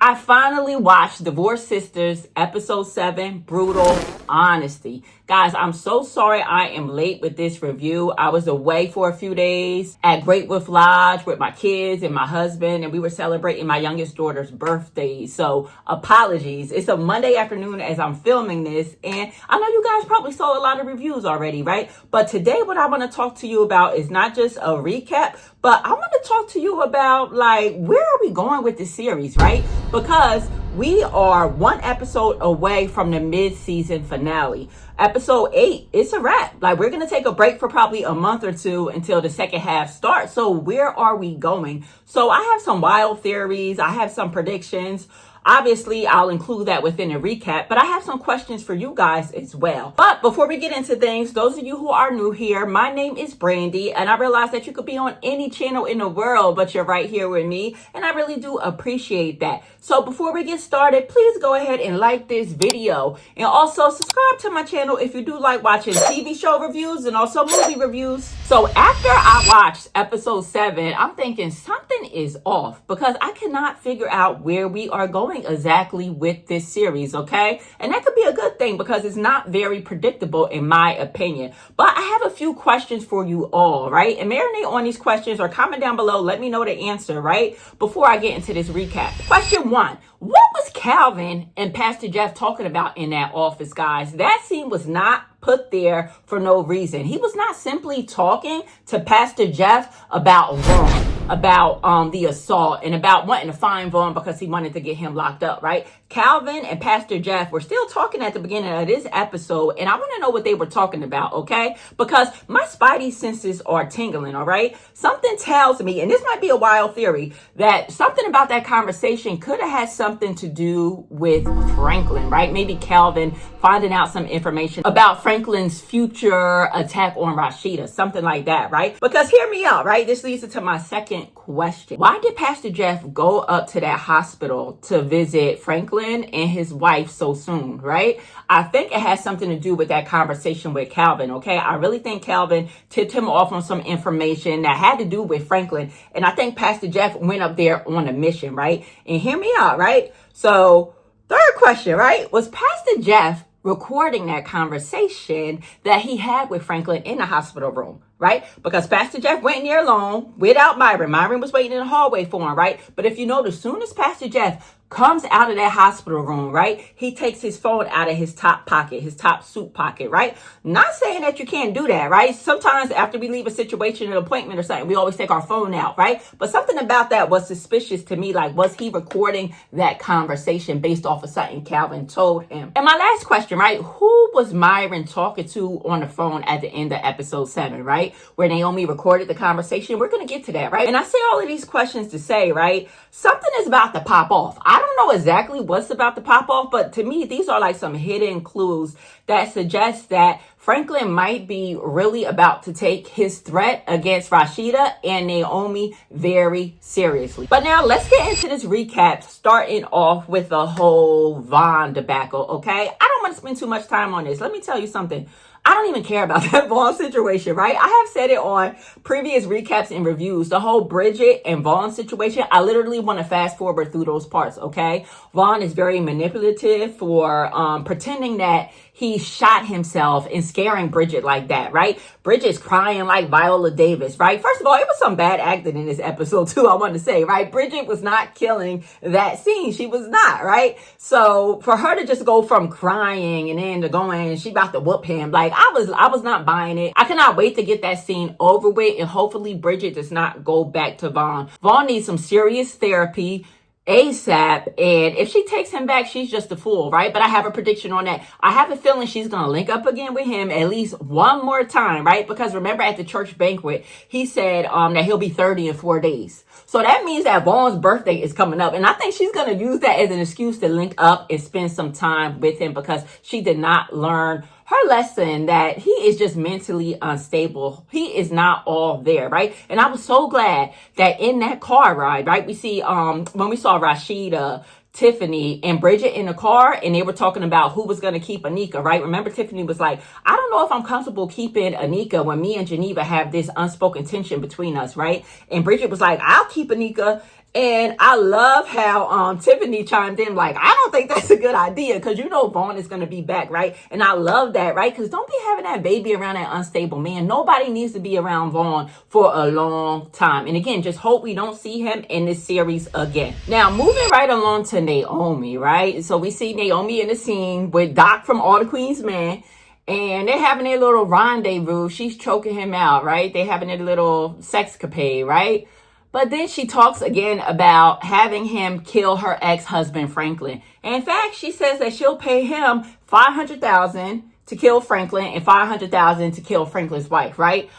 I finally watched Divorced Sisters, episode 7, Brutal Honesty. Guys, I'm so sorry I am late with this review. I was away for a few days at Great Wolf Lodge with my kids and my husband, and we were celebrating my youngest daughter's birthday. So apologies. It's a Monday afternoon as I'm filming this, and I know you guys probably saw a lot of reviews already, right? But today what I want to talk to you about is not just a recap, but I want to talk to you about, like, where are we going with this series, right? Because we are one episode away from the mid-season finale. Episode 8, it's a wrap. Like, we're going to take a break for probably a month or two until the second half starts. So where are we going? So I have some wild theories. I have some predictions. Obviously, I'll include that within a recap, but I have some questions for you guys as well. But before we get into things, those of you who are new here, my name is Brandy, and I realize that you could be on any channel in the world, but you're right here with me, and I really do appreciate that. So before we get started, please go ahead and like this video, and also subscribe to my channel if you do like watching TV show reviews and also movie reviews. So after I watched episode 7, I'm thinking something is off because I cannot figure out where we are going exactly with this series, okay? And that could be a good thing because it's not very predictable in my opinion. But I have a few questions for you all, right? And marinate on these questions or comment down below, let me know the answer, right? Before I get into this recap. Question 1, what was Calvin and Pastor Jeff talking about in that office, guys? That scene was not put there for no reason. He was not simply talking to Pastor Jeff about Vaughn, about the assault, and about wanting to find Vaughn because he wanted to get him locked up, right? Calvin and Pastor Jeff were still talking at the beginning of this episode, and I want to know what they were talking about, okay? Because my spidey senses are tingling, all right? Something tells me, and this might be a wild theory, that something about that conversation could have had something to do with Franklin, right? Maybe Calvin finding out some information about Franklin's future attack on Rashida, something like that, right? Because hear me out, right? This leads into my second question. Why did Pastor Jeff go up to that hospital to visit Franklin and his wife so soon, right? I think it has something to do with that conversation with Calvin, okay? I really think Calvin tipped him off on some information that had to do with Franklin, and I think Pastor Jeff went up there on a mission, right? And hear me out, right? So, third question, right? Was Pastor Jeff recording that conversation that he had with Franklin in the hospital room, right? Because Pastor Jeff went in there alone without Myron. Myron was waiting in the hallway for him, right? But if you notice, as soon as Pastor Jeff comes out of that hospital room, right, he takes his phone out of his top pocket, his top suit pocket, right? Not saying that you can't do that, right? Sometimes after we leave a situation, an appointment or something, we always take our phone out, right? But something about that was suspicious to me. Like, was he recording that conversation based off of something Calvin told him? And my last question, right? Who was Myron talking to on the phone at the end of episode 7, right? Where Naomi recorded the conversation. We're going to get to that, right? And I say all of these questions to say, right, something is about to pop off. I don't know exactly what's about to pop off, but to me, these are like some hidden clues that suggest that Franklin might be really about to take his threat against Rashida and Naomi very seriously. But now let's get into this recap, starting off with the whole Vaughn debacle, okay? I don't want to spend too much time on this. Let me tell you something. I don't even care about that Vaughn situation, right? I have said it on previous recaps and reviews. The whole Bridget and Vaughn situation, I literally want to fast forward through those parts, okay? Vaughn is very manipulative for pretending that he shot himself and scaring Bridget like that, right? Bridget's crying like Viola Davis, right? First of all, it was some bad acting in this episode too, I want to say, right? Bridget was not killing that scene. She was not, right? So for her to just go from crying and then to going, she about to whoop him, like, I was not buying it. I cannot wait to get that scene over with, and hopefully Bridget does not go back to Vaughn. Vaughn needs some serious therapy ASAP, and if she takes him back, she's just a fool, right? But I have a prediction on that. I have a feeling she's gonna link up again with him at least one more time, right? Because remember at the church banquet, he said that he'll be 30 in 4 days. So that means that Vaughn's birthday is coming up, and I think she's gonna use that as an excuse to link up and spend some time with him because she did not learn her lesson that he is just mentally unstable. He is not all there, right? And I was so glad that in that car ride, right, we see when we saw Rashida, Tiffany, and Bridget in the car, and they were talking about who was going to keep Anika, right? Remember, Tiffany was like, I don't know if I'm comfortable keeping Anika when me and Geneva have this unspoken tension between us, right? And Bridget was like, I'll keep Anika. And I love how Tiffany chimed in like, I don't think that's a good idea because you know Vaughn is going to be back, right? And I love that, right? Because don't be having that baby around that unstable man. Nobody needs to be around Vaughn for a long time. And again, just hope we don't see him in this series again. Now, moving right along to Naomi, right? So we see Naomi in the scene with Doc from All the Queen's Men. And they're having their little rendezvous. She's choking him out, right? They're having their little sexcapade, right? But then she talks again about having him kill her ex-husband, Franklin. And in fact, she says that she'll pay him $500,000 to kill Franklin and $500,000 to kill Franklin's wife, right?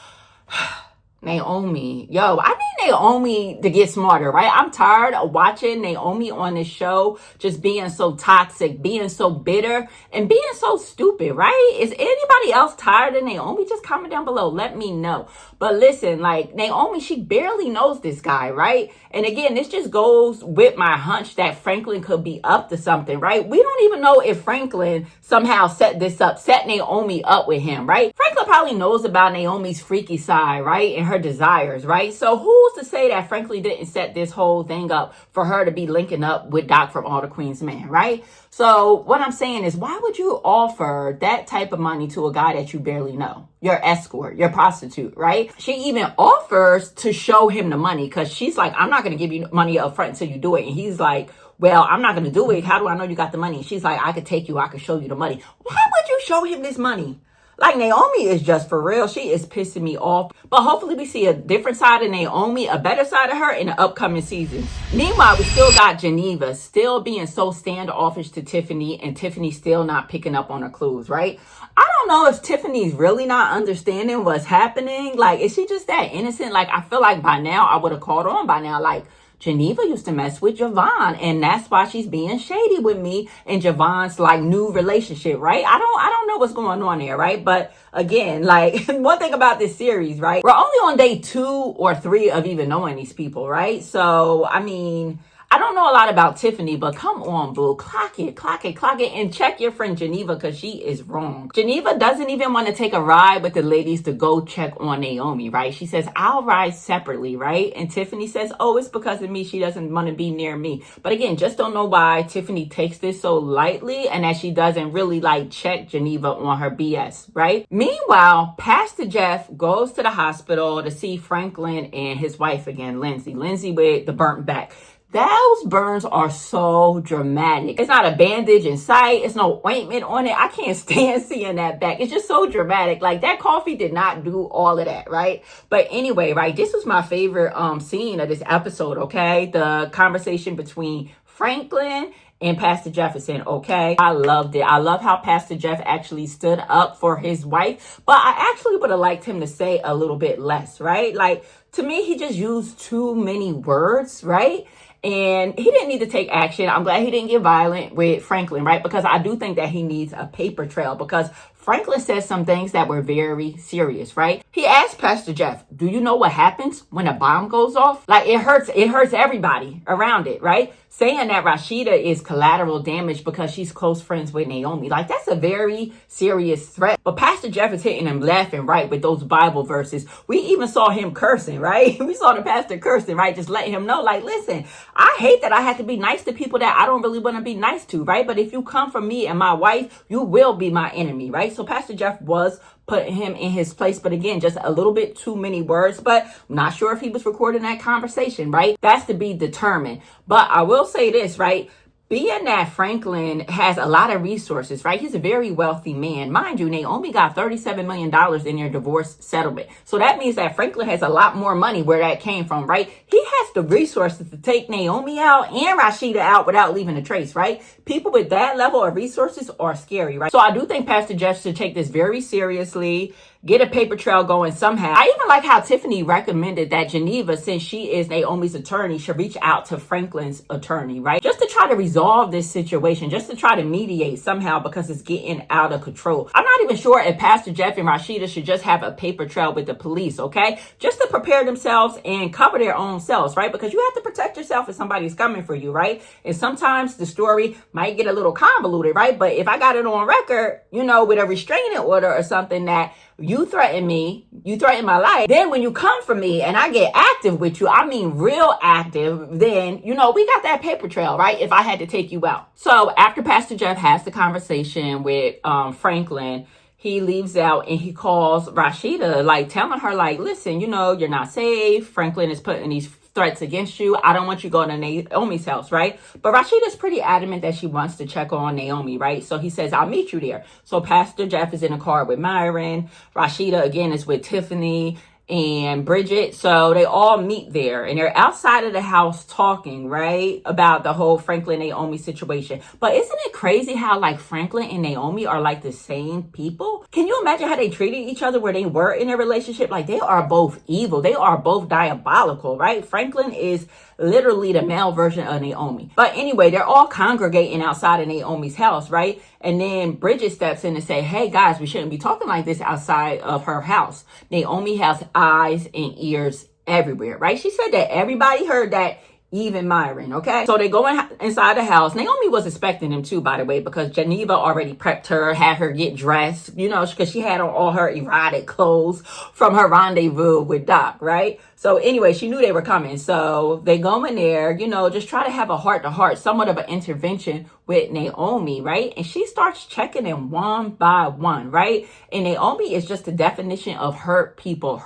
Naomi, yo, I need Naomi to get smarter, right? I'm tired of watching Naomi on this show just being so toxic, being so bitter, and being so stupid, right? Is anybody else tired of Naomi? Just comment down below. Let me know. But listen, like Naomi, she barely knows this guy, right? And again, this just goes with my hunch that Franklin could be up to something, right? We don't even know if Franklin somehow set Naomi up with him, right? Franklin probably knows about Naomi's freaky side, right? And her desires, right? So who's to say that Franklin didn't set this whole thing up for her to be linking up with Doc from All the Queen's Men, right? So what I'm saying is, why would you offer that type of money to a guy that you barely know? Your escort, your prostitute, right? She even offers to show him the money because she's like, I'm not going to give you money up front until you do it. And he's like, well, I'm not going to do it. How do I know you got the money? She's like, I could take you. I could show you the money. Why would you show him this money? Like, Naomi is just for real. She is pissing me off. But hopefully we see a different side of Naomi, a better side of her in the upcoming seasons. Meanwhile, we still got Geneva still being so standoffish to Tiffany, and Tiffany still not picking up on her clues, right? I don't know if Tiffany's really not understanding what's happening. Like, is she just that innocent? Like, I feel like by now I would have caught on by now. Like, Geneva used to mess with Javon, and that's why she's being shady with me and Javon's like new relationship, right? I don't know what's going on there, right? But again, like one thing about this series, right? We're only on day 2 or 3 of even knowing these people, right? So, I mean, I don't know a lot about Tiffany, but come on, boo. Clock it, and check your friend Geneva because she is wrong. Geneva doesn't even want to take a ride with the ladies to go check on Naomi, right? She says, I'll ride separately, right? And Tiffany says, oh, it's because of me. She doesn't want to be near me. But again, just don't know why Tiffany takes this so lightly and that she doesn't really like check Geneva on her BS, right? Meanwhile, Pastor Jeff goes to the hospital to see Franklin and his wife again, Lindsay with the burnt back. Those burns are so dramatic. It's not a bandage in sight. It's no ointment on it. I can't stand seeing that back. It's just so dramatic. Like, that coffee did not do all of that, right? But anyway, right, this was my favorite scene of this episode, okay? The conversation between Franklin and Pastor Jefferson, okay? I loved it. I love how Pastor Jeff actually stood up for his wife, but I actually would have liked him to say a little bit less, right? Like, to me, he just used too many words, right? And he didn't need to take action. I'm glad he didn't get violent with Franklin, right? Because I do think that he needs a paper trail because Franklin said some things that were very serious, right? He asked Pastor Jeff, do you know what happens when a bomb goes off? Like, it hurts everybody around it, right? Saying that Rashida is collateral damage because she's close friends with Naomi. Like, that's a very serious threat. But Pastor Jeff is hitting him left and right with those Bible verses. We even saw him cursing, right? We saw the pastor cursing, right? Just letting him know, like, listen, I hate that I have to be nice to people that I don't really want to be nice to, right? But if you come from me and my wife, you will be my enemy, right? So Pastor Jeff was putting him in his place. But again, just a little bit too many words. But I'm not sure if he was recording that conversation, right? That's to be determined. But I will say this, right? Being that Franklin has a lot of resources, right? He's a very wealthy man. Mind you, Naomi got $37 million in their divorce settlement. So that means that Franklin has a lot more money where that came from, right? He has the resources to take Naomi out and Rashida out without leaving a trace, right? People with that level of resources are scary, right? So I do think Pastor Jeff should take this very seriously. Get a paper trail going somehow. I even like how Tiffany recommended that Geneva, since she is Naomi's attorney, should reach out to Franklin's attorney, right? Just to try to resolve this situation, just to try to mediate somehow because it's getting out of control. I'm not even sure if Pastor Jeff and Rashida should just have a paper trail with the police, okay? Just to prepare themselves and cover their own selves, right? Because you have to protect yourself if somebody's coming for you, right? And sometimes the story might get a little convoluted, right? But if I got it on record, you know, with a restraining order or something that you you threaten me, you threaten my life. Then when you come for me and I get active with you, I mean real active, then, we got that paper trail, right? If I had to take you out. So after Pastor Jeff has the conversation with Franklin, he leaves out and he calls Rashida, like telling her, like, listen, you're not safe. Franklin is putting these threats against you. I don't want you going to Naomi's house, right? But Rashida's pretty adamant that she wants to check on Naomi, right? So he says, I'll meet you there. So Pastor Jeff is in a car with Myron. Rashida, again, is with Tiffany and Bridget. So they all meet there and they're outside of the house talking, right, about the whole Franklin Naomi situation. But isn't it crazy how like Franklin and Naomi are like the same people? Can you imagine how they treated each other where they were in a relationship? Like they are both evil. They are both diabolical, right? Franklin is literally the male version of Naomi. But anyway, they're all congregating outside of Naomi's house, right? And then Bridget steps in and say, hey guys, we shouldn't be talking like this outside of her house. Naomi has eyes and ears everywhere, right? She said that everybody heard that, even Myron, okay? So they go inside the house. Naomi was expecting them too, by the way, because Geneva already prepped her, had her get dressed, because she had on all her erotic clothes from her rendezvous with Doc, right? So anyway, she knew they were coming. So they go in there, just try to have a heart-to-heart, somewhat of an intervention with Naomi, right? And she starts checking them one by one, right? And Naomi is just the definition of hurt people,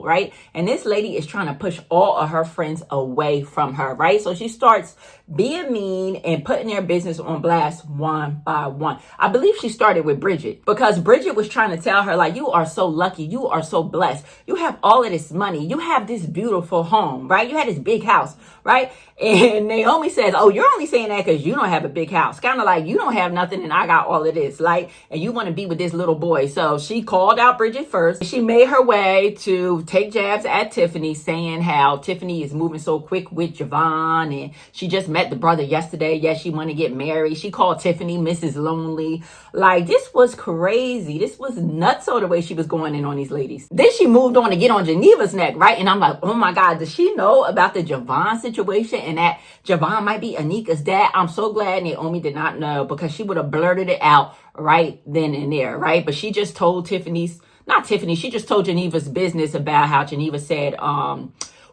right? And this lady is trying to push all of her friends away from her, right? So she starts being mean and putting their business on blast one by one. I believe she started with Bridget because Bridget was trying to tell her, like, you are so lucky. You are so blessed. You have all of this money. You have this beautiful home, right? You had this big house, right? And Naomi says, oh, you're only saying that because you don't have a big house. Kind of like you don't have nothing and I got all of this, like, and you want to be with this little boy. So she called out Bridget first. She made her way to take jabs at Tiffany, saying how Tiffany is moving so quick with Javon and she just met the brother yesterday. Yes, she want to get married. She called Tiffany Mrs. Lonely. Like, this was crazy. This was nuts, so the way she was going in on these ladies. Then she moved on to get on Geneva's neck, right? And I'm like, oh my God, does she know about the Javon situation and that Javon might be Anika's dad? I'm so glad Naomi did not know because she would have blurted it out right then and there, right? But she just told she just told Geneva's business about how Geneva said,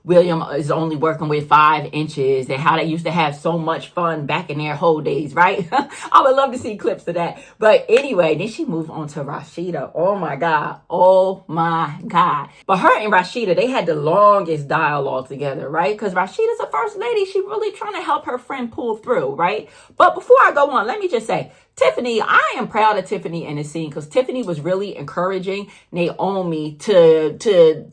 William is only working with 5 inches and how they used to have so much fun back in their whole days, right? I would love to see clips of that. But anyway, then she moved on to Rashida. Oh my God. But her and Rashida, they had the longest dialogue together, right? Because Rashida's a first lady. She really trying to help her friend pull through, right? But before I go on, let me just say, Tiffany, I am proud of Tiffany in this scene because Tiffany was really encouraging Naomi to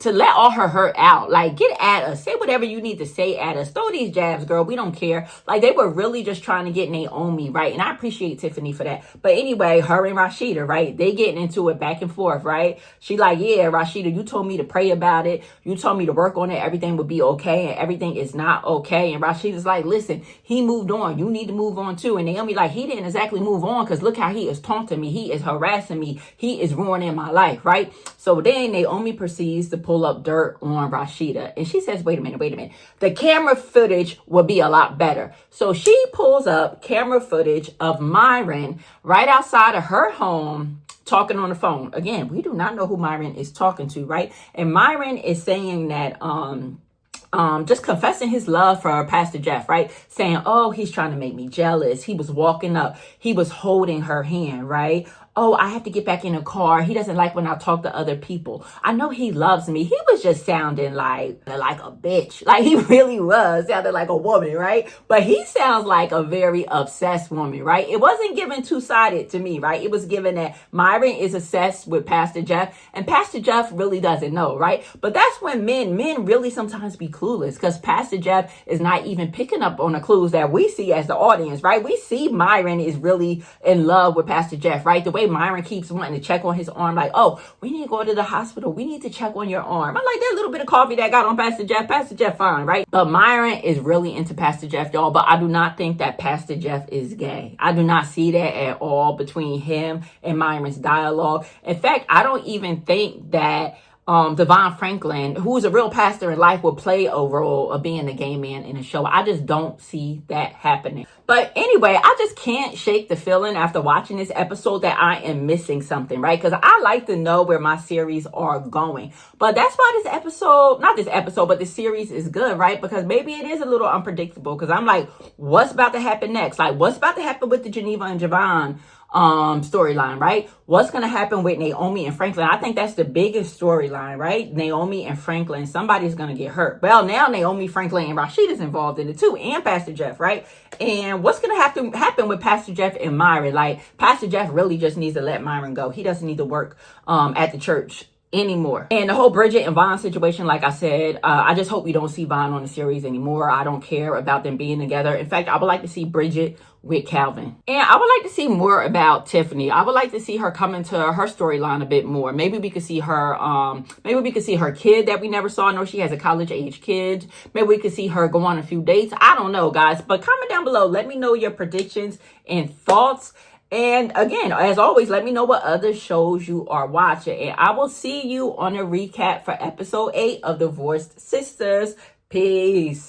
let all her hurt out. Like, get at us. Say whatever you need to say at us. Throw these jabs, girl. We don't care. Like, they were really just trying to get Naomi, right? And I appreciate Tiffany for that. But anyway, her and Rashida, right? They getting into it back and forth, right? She like, yeah, Rashida, you told me to pray about it. You told me to work on it. Everything would be okay. And everything is not okay. And Rashida's like, listen, he moved on. You need to move on too. And Naomi like, he didn't exactly move on because look how he is taunting me. He is harassing me. He is ruining my life, right? So then Naomi proceeds to pull up dirt on Rashida. And she says, wait a minute. The camera footage will be a lot better. So she pulls up camera footage of Myron right outside of her home talking on the phone. Again, we do not know who Myron is talking to, right? And Myron is saying that, just confessing his love for Pastor Jeff, right? Saying, oh, he's trying to make me jealous. He was walking up. He was holding her hand, right? Oh, I have to get back in the car. He doesn't like when I talk to other people. I know he loves me. He was just sounding like a bitch. Like he really was sounding like a woman, right? But he sounds like a very obsessed woman, right? It wasn't given two-sided to me, right? It was given that Myron is obsessed with Pastor Jeff and Pastor Jeff really doesn't know, right? But that's when men really sometimes be clueless because Pastor Jeff is not even picking up on the clues that we see as the audience, right? We see Myron is really in love with Pastor Jeff, right? The way Myron keeps wanting to check on his arm, like, oh, we need to go to the hospital. We need to check on your arm. I'm like, that little bit of coffee that got on Pastor Jeff fine, right? But Myron is really into Pastor Jeff, y'all. But I do not think that Pastor Jeff is gay. I do not see that at all between him and Myron's dialogue. In fact, I don't even think that Devon Franklin, who's a real pastor in life, will play a role of being a gay man in a show. I just don't see that happening. But anyway, I just can't shake the feeling after watching this episode that I am missing something, right? Because I like to know where my series are going. But that's why this series is good, right? Because maybe it is a little unpredictable, because I'm like, what's about to happen next? Like, what's about to happen with the Geneva and Javon storyline, right? What's going to happen with Naomi and Franklin? I think that's the biggest storyline, right? Naomi and Franklin, somebody's going to get hurt. Well, now Naomi, Franklin, and Rashida's involved in it too, and Pastor Jeff, right? And what's going to have to happen with Pastor Jeff and Myron? Like, Pastor Jeff really just needs to let Myron go. He doesn't need to work at the church anymore. And the whole Bridget and Vaughn situation, like I said, I just hope we don't see Vaughn on the series anymore. I don't care about them being together. In fact, I would like to see Bridget with Calvin. And I would like to see more about Tiffany. I would like to see her come into her storyline a bit more. Maybe we could see her, kid that we never saw. I know she has a college age kid. Maybe we could see her go on a few dates. I don't know, guys. But comment down below. Let me know your predictions and thoughts. And again, as always, let me know what other shows you are watching. And I will see you on a recap for episode 8 of Divorced Sisters. Peace.